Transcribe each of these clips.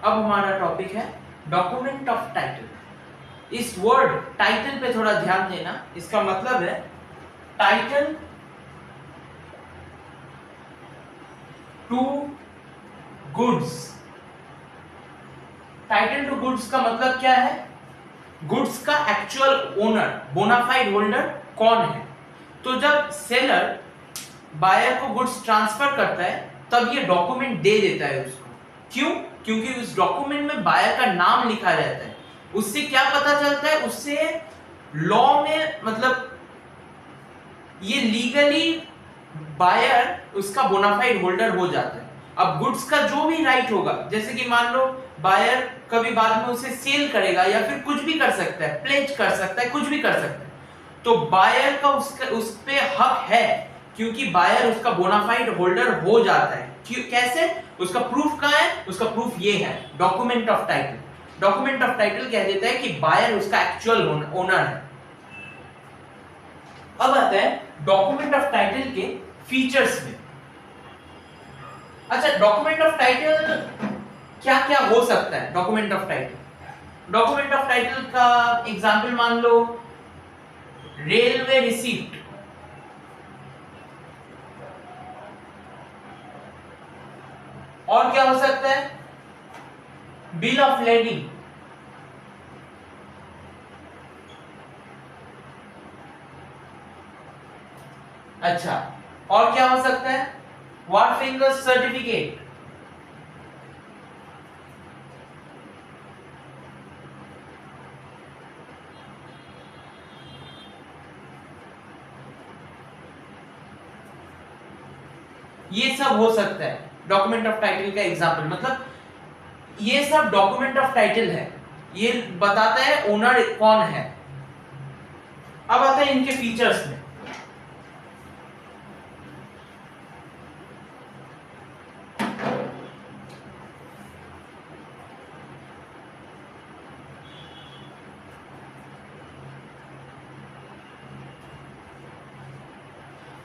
अब हमारा टॉपिक है डॉक्यूमेंट ऑफ टाइटल। इस वर्ड टाइटल पे थोड़ा ध्यान देना। इसका मतलब है title to goods. Title to goods का मतलब क्या है? गुड्स का एक्चुअल ओनर, बोनाफाइड होल्डर कौन है। तो जब सेलर बायर को गुड्स ट्रांसफर करता है तब ये डॉक्यूमेंट दे देता है उसको। क्यों? क्योंकि उस डॉक्यूमेंट में बायर का नाम लिखा रहता है। उससे क्या पता चलता है? उससे लॉ में मतलब ये लीगली बायर उसका बोनाफाइड होल्डर हो जाता है। अब गुड्स का जो भी राइट होगा, जैसे कि मान लो बायर कभी बाद में उसे सेल करेगा या फिर कुछ भी कर सकता है, प्लेज कर सकता है, कुछ भी कर सकता है, तो बायर का उस पे हक है क्योंकि बायर उसका बोनाफाइड होल्डर हो जाता है। क्यों? कैसे? उसका प्रूफ कहाँ है? उसका प्रूफ ये है, document of title. Document of title कह देता है कि बायर उसका एक्चुअल ओनर है। अब आता है डॉक्यूमेंट ऑफ टाइटल के फीचर्स में। अच्छा, डॉक्यूमेंट ऑफ टाइटल क्या क्या हो सकता है? डॉक्यूमेंट ऑफ टाइटल का एग्जांपल मान लो रेलवे रिसीप्ट, और क्या हो सकता है? बिल ऑफ लेडिंग, अच्छा, और क्या हो सकता है? वारफिंगर सर्टिफिकेट, ये सब हो सकता है डॉक्यूमेंट ऑफ टाइटल का एग्जांपल। मतलब ये सब डॉक्यूमेंट ऑफ टाइटल है, ये बताता है ओनर कौन है। अब आता है इनके फीचर्स में।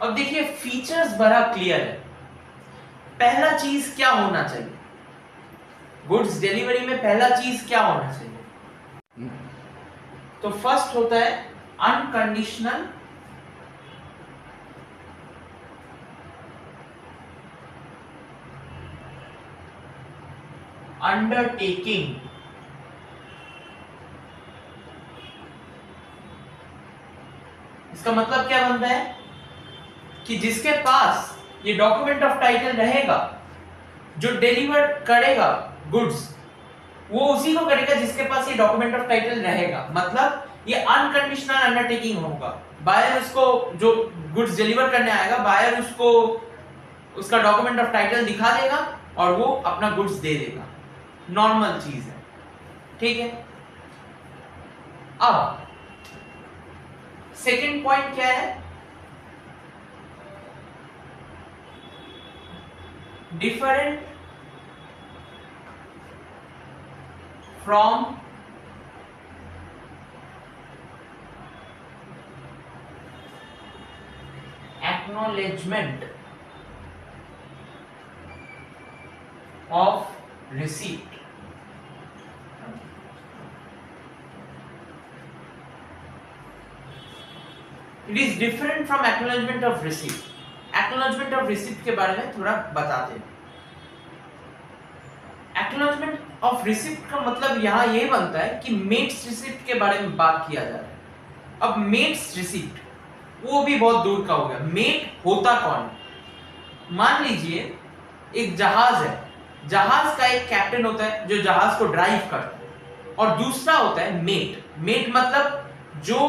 अब देखिए फीचर्स बड़ा क्लियर है। पहला चीज क्या होना चाहिए? गुड्स डिलीवरी में पहला चीज क्या होना चाहिए? तो फर्स्ट होता है अनकंडीशनल अंडरटेकिंग। इसका मतलब क्या बनता है कि जिसके पास ये डॉक्यूमेंट ऑफ टाइटल रहेगा, जो डिलीवर करेगा गुड्स, वो उसी को करेगा जिसके पास ये डॉक्यूमेंट ऑफ टाइटल रहेगा। मतलब ये अनकंडीशनल अंडरटेकिंग होगा। बायर उसको, जो गुड्स डिलीवर करने आएगा, बायर उसको उसका डॉक्यूमेंट ऑफ टाइटल दिखा देगा और वो अपना गुड्स दे देगा। नॉर्मल चीज है, ठीक है। अब सेकंड पॉइंट क्या है? Different from acknowledgement of receipt. It is different from acknowledgement of receipt. Acknowledgement of receipt के बारे में थोड़ा बताते हैं। एक्नॉलेजमेंट ऑफ रिसीप्ट का मतलब यहां यह बनता है कि मेट्स रिसीप्ट के बारे में बात किया जा रहा है। अब मेट्स रिसीप्ट वो भी बहुत दूर का हो गया। मेट होता कौन है? मान लीजिए एक जहाज है, जहाज का एक कैप्टन होता है जो जहाज को ड्राइव करता है, और दूसरा होता है मेट। मेट मतलब जो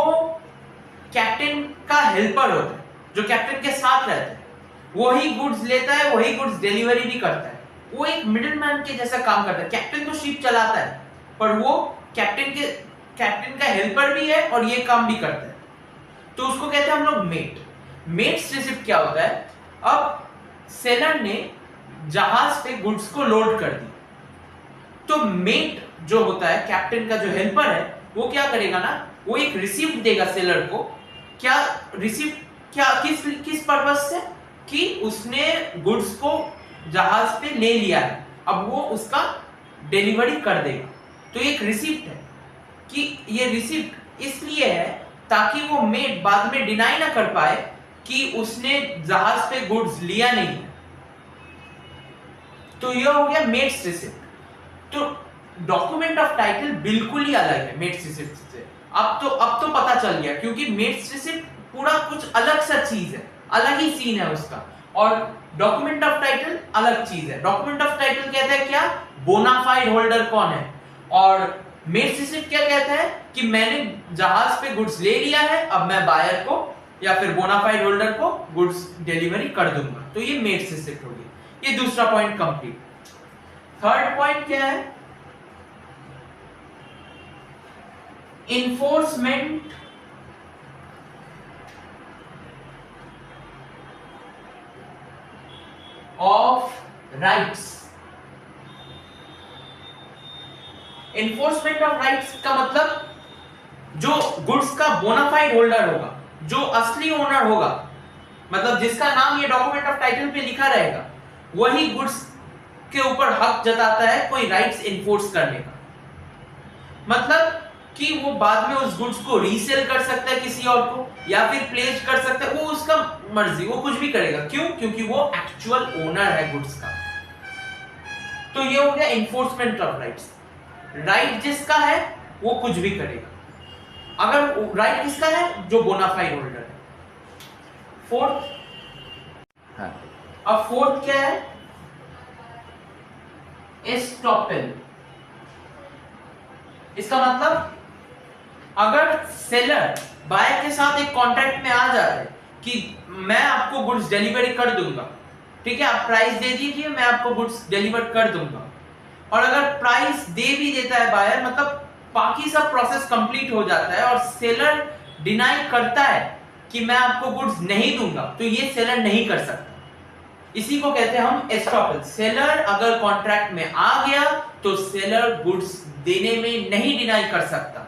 कैप्टन का हेल्पर होता है, जो कैप्टन के साथ रहता है, वही गुड्स लेता है, वही गुड्स डिलीवरी भी करता है। वो एक मिडिलमैन के जैसा काम करता है। कैप्टन तो शिप चलाता है, पर वो कैप्टन का हेल्पर भी है और ये काम भी करता है। तो उसको कहते हैं हम लोग मेट। मेट्स रिसिप्ट क्या होता है? अब सेलर ने जहाज पे गुड्स को लोड कर दी, तो मेट जो होता है, कैप्टन का जो हेल्पर है, वो क्या करेगा ना, वो एक रिसिप्ट देगा सेलर को। क्या रिसिप्ट? क्या किस पर्पस से? कि उसने गुड्स को जहाज पे ले लिया है, अब वो उसका डिलीवरी कर देगा। तो एक रिसिप्ट है कि ये रिसिप्ट इसलिए है ताकि वो मेट बाद में डिनाई ना कर पाए कि उसने जहाज पे गुड्स लिया नहीं है। तो ये हो गया मेट्स रिसिप्ट। तो डॉक्यूमेंट ऑफ टाइटल बिल्कुल ही अलग है मेट्स रिसिप्ट से। अब तो पता चल गया, क्योंकि मेट्स रिसिप्ट पूरा कुछ अलग सा चीज है, अलग ही सीन है उसका, और डॉक्यूमेंट ऑफ टाइटल अलग चीज है। डॉक्यूमेंट ऑफ टाइटल कहता है क्या, बोनाफाइड होल्डर कौन है, और मेट्स रिसिप्ट क्या कहता है कि मैंने जहाज पे गुड्स ले लिया है, अब मैं बायर को या फिर बोनाफाइड होल्डर को गुड्स डिलीवरी कर दूंगा। तो ये मेट्स रिसिप्ट हो गई। ये दूसरा पॉइंट कंप्लीट। थर्ड पॉइंट क्या है, enforcement of rights. Enforcement of rights का मतलब जो गुड्स का बोनाफाइड होल्डर होगा, जो असली ओनर होगा, मतलब जिसका नाम ये डॉक्यूमेंट ऑफ टाइटल पे लिखा रहेगा, वही गुड्स के ऊपर हक जताता है कोई राइट्स इन्फोर्स करने का। मतलब कि वो बाद में उस गुड्स को रीसेल कर सकता है किसी और को, या फिर प्लेस कर सकता है, वो उसका मर्जी, वो कुछ भी करेगा। क्यों? क्योंकि वो एक्चुअल ओनर है गुड्स का। तो ये हो गया इन्फोर्समेंट ऑफ राइट्स। राइट जिसका है वो कुछ भी करेगा। अगर राइट किसका है, जो बोनाफाइड होल्डर है। फोर्थ, अब फोर्थ क्या है, एस्टॉपेल। इसका मतलब अगर सेलर बायर के साथ एक कॉन्ट्रैक्ट में आ जाता है कि मैं आपको गुड्स डिलीवरी कर दूंगा, ठीक है, आप प्राइस दे दीजिए, मैं आपको गुड्स डिलीवर कर दूंगा, और अगर प्राइस दे भी देता है बायर, मतलब बाकी सब प्रोसेस कंप्लीट हो जाता है, और सेलर डिनाई करता है कि मैं आपको गुड्स नहीं दूंगा, तो ये सेलर नहीं कर सकता। इसी को कहते हैं हम एस्टॉपेल। सेलर अगर कॉन्ट्रैक्ट में आ गया तो सेलर गुड्स देने में नहीं डिनाई कर सकता।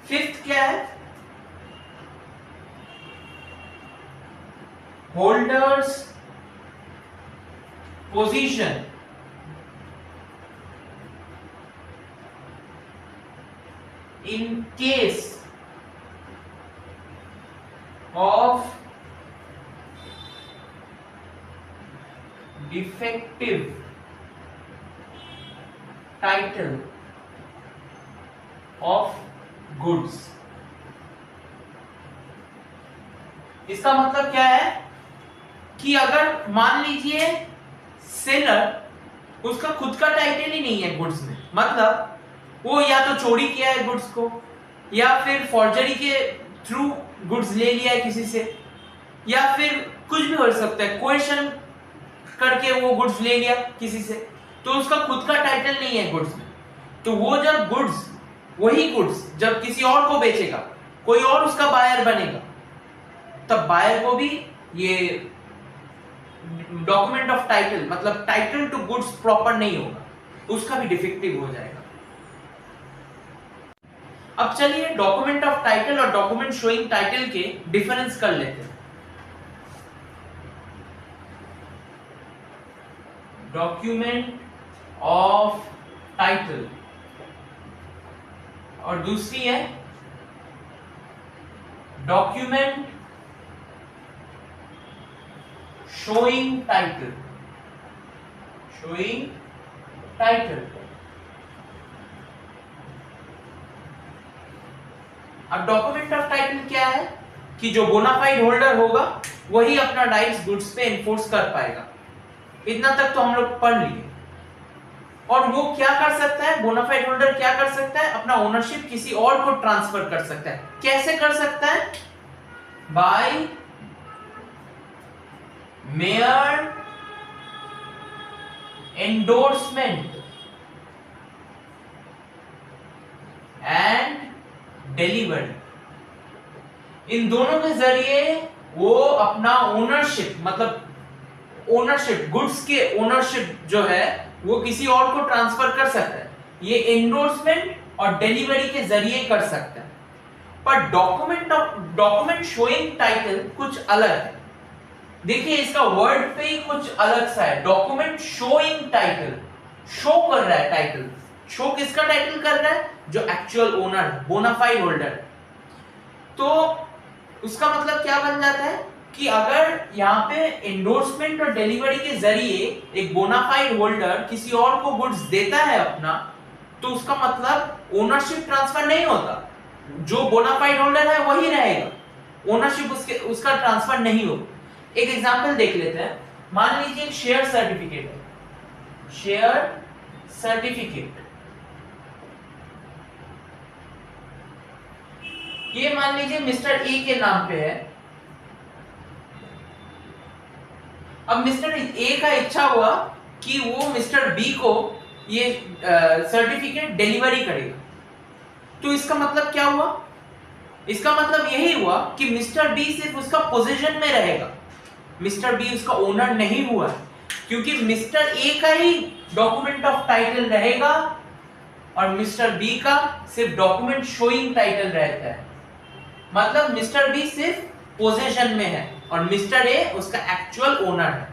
फिफ्थ क्या है, holders position in case of defective title of goods. इसका मतलब क्या है कि अगर मान लीजिए सेलर उसका खुद का टाइटल ही नहीं है गुड्स में, मतलब वो या तो चोरी किया है गुड्स को, या फिर फॉर्जरी के थ्रू गुड्स ले लिया है किसी से, या फिर कुछ भी हो सकता है, कोएशन करके वो गुड्स ले लिया किसी से, तो उसका खुद का टाइटल नहीं है गुड्स में। तो वो जब गुड्स, वही गुड्स जब किसी और को बेचेगा, कोई और उसका बायर बनेगा, तब बायर को भी ये डॉक्यूमेंट ऑफ टाइटल, मतलब टाइटल टू गुड्स प्रॉपर नहीं होगा, उसका भी डिफेक्टिव हो जाएगा। अब चलिए डॉक्यूमेंट ऑफ टाइटल और डॉक्यूमेंट शोइंग टाइटल के डिफरेंस कर लेते हैं। डॉक्यूमेंट ऑफ टाइटल और दूसरी है document showing title. Showing title, अब डॉक्यूमेंट ऑफ टाइटल क्या है कि जो बोनाफाइड होल्डर होगा वही अपना राइट्स गुड्स पे एनफोर्स कर पाएगा। इतना तक तो हम लोग पढ़ लिए। और वो क्या कर सकता है, बोनाफाइड होल्डर क्या कर सकता है, अपना ओनरशिप किसी और को ट्रांसफर कर सकता है। कैसे कर सकता है? By mayor endorsement and delivery. इन दोनों के जरिए वो अपना ओनरशिप, मतलब ओनरशिप, गुड्स के ओनरशिप जो है वो किसी और को ट्रांसफर कर सकता है। ये एंडोर्समेंट और डिलीवरी के जरिए कर सकता है। पर डॉक्यूमेंट शोइंग टाइटल कुछ अलग है। देखिए इसका वर्ड पे ही कुछ अलग सा है, डॉक्यूमेंट शोइंग टाइटल, शो कर रहा है टाइटल। शो किसका टाइटल कर रहा है? जो एक्चुअल ओनर, बोनाफाइड होल्डर। तो उसका मतलब क्या बन जाता है कि अगर यहाँ पे एंडोर्समेंट और डिलीवरी के जरिए एक बोनाफाइड होल्डर किसी और को गुड्स देता है अपना, तो उसका मतलब ओनरशिप ट्रांसफर नहीं होता, जो बोनाफाइड होल्डर है वही रहेगा, ओनरशिप उसका ट्रांसफर नहीं होगा। एक एग्जांपल देख लेते हैं। मान लीजिए एक शेयर सर्टिफिकेट है, शेयर सर्टिफिकेट, ये मान लीजिए मिस्टर ए के नाम पे है। अब मिस्टर ए का इच्छा हुआ कि वो मिस्टर बी को ये सर्टिफिकेट डिलीवरी करेगा, तो इसका मतलब क्या हुआ? इसका मतलब यही हुआ कि मिस्टर बी सिर्फ उसका पोजीशन में रहेगा, मिस्टर बी उसका ओनर नहीं हुआ, क्योंकि मिस्टर ए का ही डॉक्यूमेंट ऑफ टाइटल रहेगा और मिस्टर बी का सिर्फ डॉक्यूमेंट शोइंग टाइटल रहता है। मतलब मिस्टर बी सिर्फ पोजीशन में है और मिस्टर ए उसका एक्चुअल ओनर है।